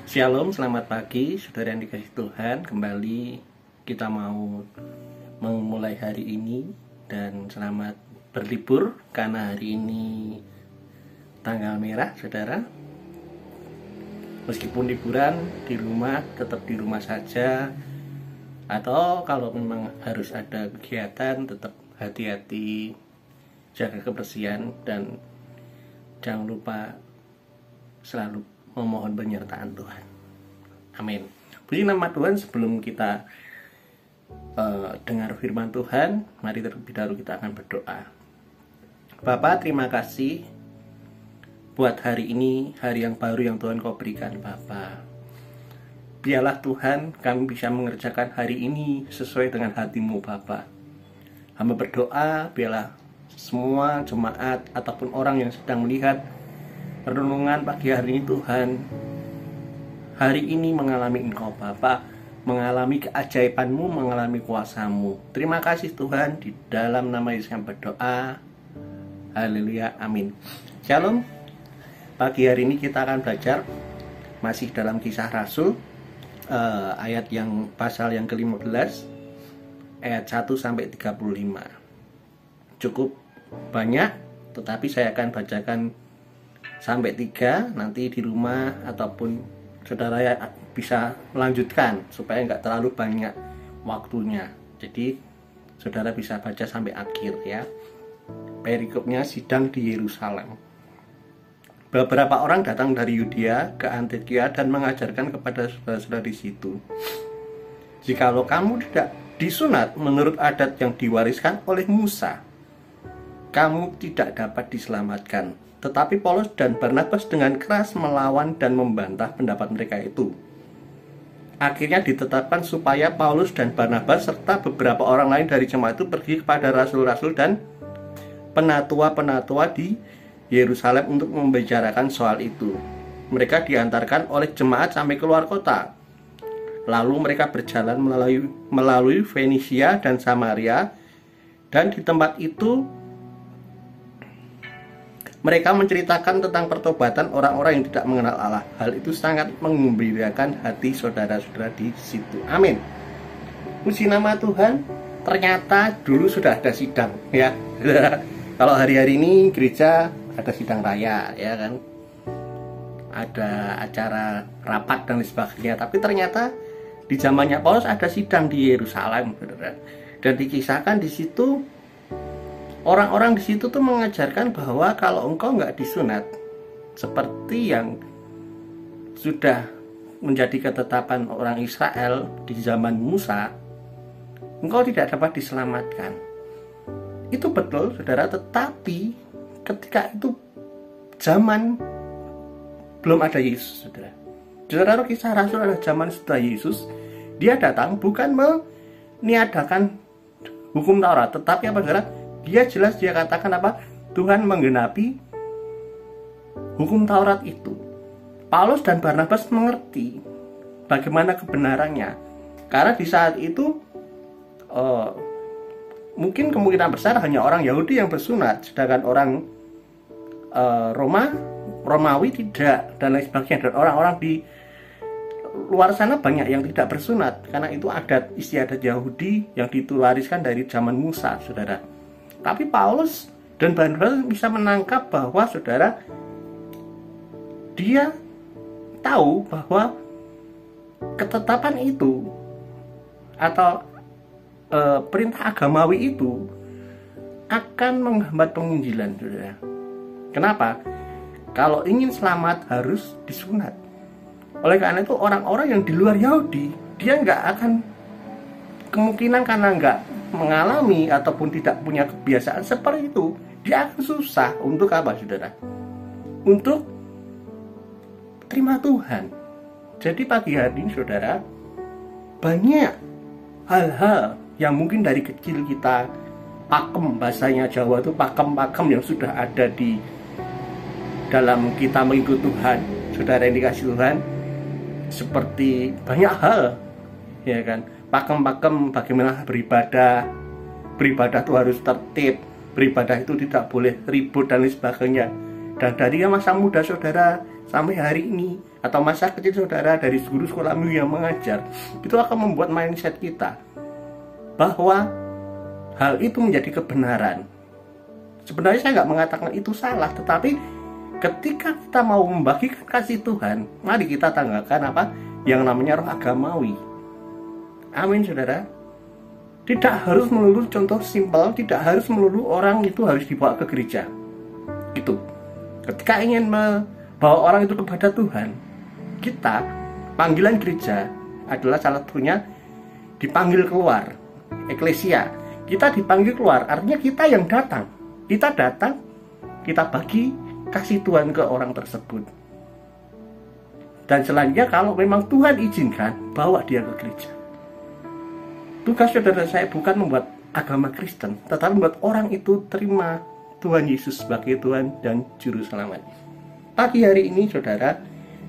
Shalom, selamat pagi, saudara yang dikasihi Tuhan. Kembali kita mau memulai hari ini dan selamat berlibur karena hari ini tanggal merah, saudara. Meskipun liburan di rumah, tetap di rumah saja. Atau kalau memang harus ada kegiatan, tetap hati-hati, jaga kebersihan dan jangan lupa selalu memohon penyertaan Tuhan. Amin. Puji nama Tuhan. Sebelum kita dengar firman Tuhan, mari terlebih dahulu kita akan berdoa. Bapa, terima kasih buat hari ini, hari yang baru yang Tuhan Kau berikan, Bapa. Biarlah Tuhan kami bisa mengerjakan hari ini sesuai dengan hati-Mu, Bapa. Hamba berdoa, biarlah semua jemaat ataupun orang yang sedang melihat renungan pagi hari ini, Tuhan, hari ini mengalami Engkau, Bapa, mengalami keajaiban-Mu, mengalami kuasa-Mu. Terima kasih Tuhan, di dalam nama Yesus yang berdoa. Haleluya, amin. Shalom. Pagi hari ini kita akan belajar masih dalam Kisah Rasul, ayat yang pasal yang ke-15, ayat 1 sampai 35. Cukup banyak, tetapi saya akan bacakan sampai 3, nanti di rumah ataupun saudara ya bisa melanjutkan supaya nggak terlalu banyak waktunya. Jadi saudara bisa baca sampai akhir ya. Perikopnya sidang di Yerusalem. Beberapa orang datang dari Yudea ke Antiokhia dan mengajarkan kepada saudara-saudara di situ, jikalau kamu tidak disunat menurut adat yang diwariskan oleh Musa, kamu tidak dapat diselamatkan. Tetapi Paulus dan Barnabas dengan keras melawan dan membantah pendapat mereka itu. Akhirnya ditetapkan supaya Paulus dan Barnabas serta beberapa orang lain dari jemaat itu pergi kepada rasul-rasul dan penatua-penatua di Yerusalem untuk membicarakan soal itu. Mereka diantarkan oleh jemaat sampai keluar kota. Lalu mereka berjalan melalui Fenisia dan Samaria, dan di tempat itu mereka menceritakan tentang pertobatan orang-orang yang tidak mengenal Allah. Hal itu sangat menggembirakan hati saudara-saudara di situ. Amin. Puji nama Tuhan. Ternyata dulu sudah ada sidang, ya. Kalau hari-hari ini gereja ada sidang raya, ya kan. Ada acara rapat dan sebagainya. Tapi ternyata di zamannya Paulus ada sidang di Yerusalem, saudara. Dan dikisahkan di situ, orang-orang di situ tuh mengajarkan bahwa kalau engkau nggak disunat seperti yang sudah menjadi ketetapan orang Israel di zaman Musa, engkau tidak dapat diselamatkan. Itu betul, saudara. Tetapi ketika itu zaman belum ada Yesus, saudara. Saudara, Kisah Rasul adalah zaman setelah Yesus. Dia datang bukan meniadakan hukum Taurat, tetapi apa, saudara? Dia jelas dia katakan apa? Tuhan menggenapi hukum Taurat itu. Paulus dan Barnabas mengerti bagaimana kebenarannya. Karena di saat itu mungkin kemungkinan besar hanya orang Yahudi yang bersunat, sedangkan orang Romawi tidak, dan lain sebagainya. Dan orang-orang di luar sana banyak yang tidak bersunat, karena itu adat istiadat Yahudi yang diwariskan dari zaman Musa, saudara. Tapi Paulus dan Barnabas bisa menangkap bahwa, saudara, dia tahu bahwa ketetapan itu atau perintah agamawi itu akan menghambat penginjilan, saudara. Kenapa? Kalau ingin selamat harus disunat. Oleh karena itu orang-orang yang di luar Yahudi, dia nggak akan kemungkinan, karena nggak mengalami ataupun tidak punya kebiasaan seperti itu, dia akan susah untuk apa, saudara? Untuk terima Tuhan. Jadi pagi hari ini, saudara, banyak hal-hal yang mungkin dari kecil kita pakem, bahasanya Jawa itu pakem-pakem yang sudah ada di dalam kita mengikut Tuhan, saudara yang dikasih Tuhan, seperti banyak hal, ya kan? Pakem-pakem bagaimana beribadah itu harus tertib, beribadah itu tidak boleh ribut dan lain sebagainya. Dan dari masa muda saudara sampai hari ini, atau masa kecil saudara dari guru sekolah minggu yang mengajar, itu akan membuat mindset kita bahwa hal itu menjadi kebenaran. Sebenarnya saya nggak mengatakan itu salah, tetapi ketika kita mau membagikan kasih Tuhan, mari kita tanggalkan apa yang namanya roh agamawi. Amin saudara. Tidak harus melulu, contoh simpel, tidak harus melulu orang itu harus dibawa ke gereja. Itu ketika ingin membawa orang itu kepada Tuhan, kita panggilan gereja adalah salah satunya dipanggil keluar. Eklesia, kita dipanggil keluar, artinya kita yang datang. Kita datang, kita bagi kasih Tuhan ke orang tersebut. Dan selanjutnya kalau memang Tuhan izinkan, bawa dia ke gereja. Tugas saudara saya bukan membuat agama Kristen, tetapi membuat orang itu terima Tuhan Yesus sebagai Tuhan dan Juru Selamat. Pagi hari ini saudara,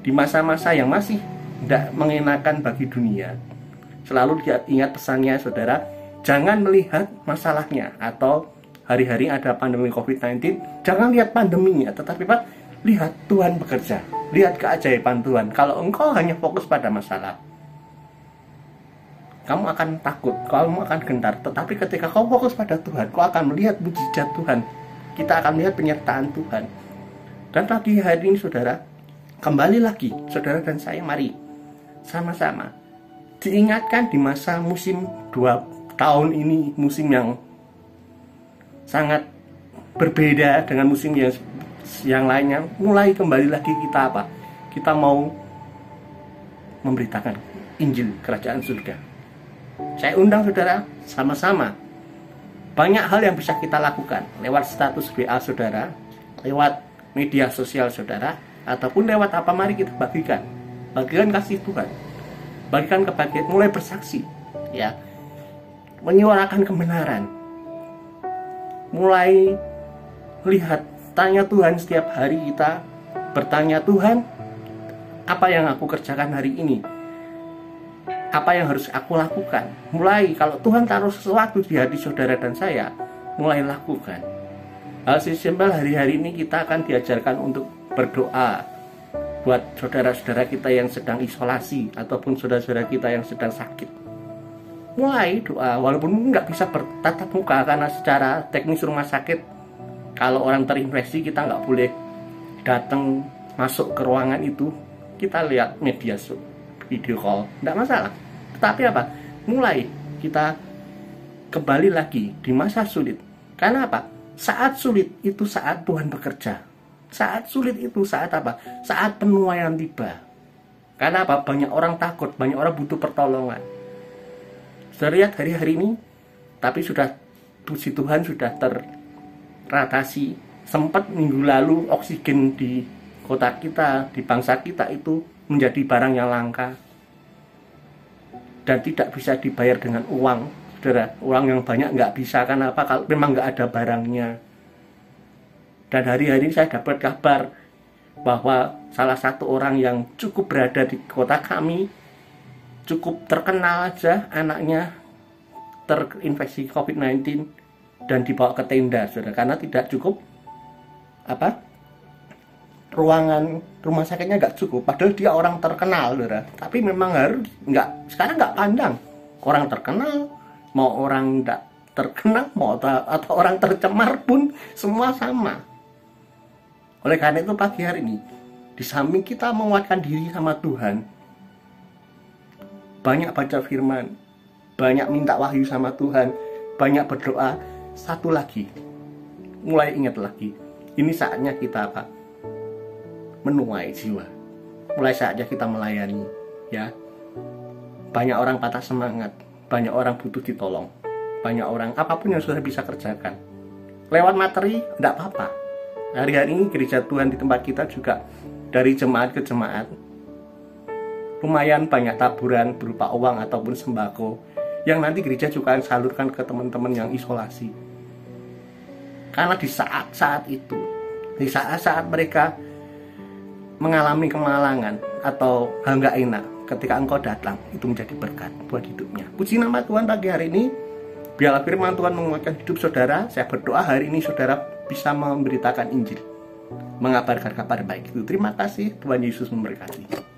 di masa-masa yang masih tidak mengenakan bagi dunia, selalu ingat pesannya saudara, jangan melihat masalahnya atau hari-hari ada pandemi COVID-19, jangan lihat pandeminya, tetapi Pak, lihat Tuhan bekerja, lihat keajaiban Tuhan. Kalau engkau hanya fokus pada masalah, kamu akan takut, kamu akan gentar. Tetapi ketika kau fokus pada Tuhan, kau akan melihat mujizat Tuhan. Kita akan melihat penyertaan Tuhan. Dan pagi hari ini saudara, kembali lagi saudara dan saya, mari sama-sama diingatkan di masa musim 2 tahun ini, musim yang sangat berbeda dengan musim yang lainnya. Mulai kembali lagi kita apa? Kita mau memberitakan Injil Kerajaan Surga. Saya undang saudara sama-sama. Banyak hal yang bisa kita lakukan lewat status WA saudara, lewat media sosial saudara, ataupun lewat apa, mari kita bagikan. Bagikan kasih Tuhan. Bagikan kebahagiaan, mulai bersaksi, ya. Menyuarakan kebenaran. Mulai lihat, tanya Tuhan setiap hari kita, bertanya, Tuhan, apa yang aku kerjakan hari ini? Apa yang harus aku lakukan? Mulai, kalau Tuhan taruh sesuatu di hati saudara dan saya, mulai lakukan. Hal simpel hari-hari ini kita akan diajarkan untuk berdoa buat saudara-saudara kita yang sedang isolasi ataupun saudara-saudara kita yang sedang sakit. Mulai doa, walaupun nggak bisa bertatap muka karena secara teknis rumah sakit, kalau orang terinfeksi kita nggak boleh datang masuk ke ruangan itu, kita lihat media video call, nggak masalah. Tetapi apa? Mulai kita kembali lagi di masa sulit. Karena apa? Saat sulit itu saat Tuhan bekerja. Saat sulit itu saat apa? Saat penuaian tiba. Karena apa? Banyak orang takut, banyak orang butuh pertolongan. Sudah lihat hari-hari ini, tapi sudah puji Tuhan sudah teratasi. Sempat minggu lalu oksigen di kota kita, di bangsa kita itu menjadi barang yang langka dan tidak bisa dibayar dengan uang, saudara. Uang yang banyak nggak bisa, karena apa? Kalau memang nggak ada barangnya. Dan hari-hari saya dapat kabar bahwa salah satu orang yang cukup berada di kota kami, cukup terkenal aja, anaknya terinfeksi COVID-19 dan dibawa ke tenda, saudara, karena tidak cukup ruangan rumah sakitnya nggak cukup, padahal dia orang terkenal, saudara. Tapi memang harus sekarang nggak pandang orang terkenal, mau orang nggak terkenal, atau orang tercemar pun semua sama. Oleh karena itu pagi hari ini, di samping kita menguatkan diri sama Tuhan, banyak baca firman, banyak minta wahyu sama Tuhan, banyak berdoa. Satu lagi, mulai ingat lagi, ini saatnya kita menuai jiwa. Mulai saatnya kita melayani, ya. Banyak orang patah semangat, banyak orang butuh ditolong, banyak orang apapun yang sudah bisa kerjakan. Lewat materi tidak apa-apa. Hari-hari ini gereja Tuhan di tempat kita juga dari jemaat ke jemaat lumayan banyak taburan berupa uang ataupun sembako yang nanti gereja juga akan salurkan ke teman-teman yang isolasi. Karena di saat-saat itu, di saat-saat mereka mengalami kemalangan atau hal nggak enak, ketika engkau datang, itu menjadi berkat buat hidupnya. Puji nama Tuhan pagi hari ini. Biarlah firman Tuhan menguatkan hidup saudara. Saya berdoa hari ini saudara bisa memberitakan Injil. mengabarkan kabar baik itu. Terima kasih, Tuhan Yesus memberkati.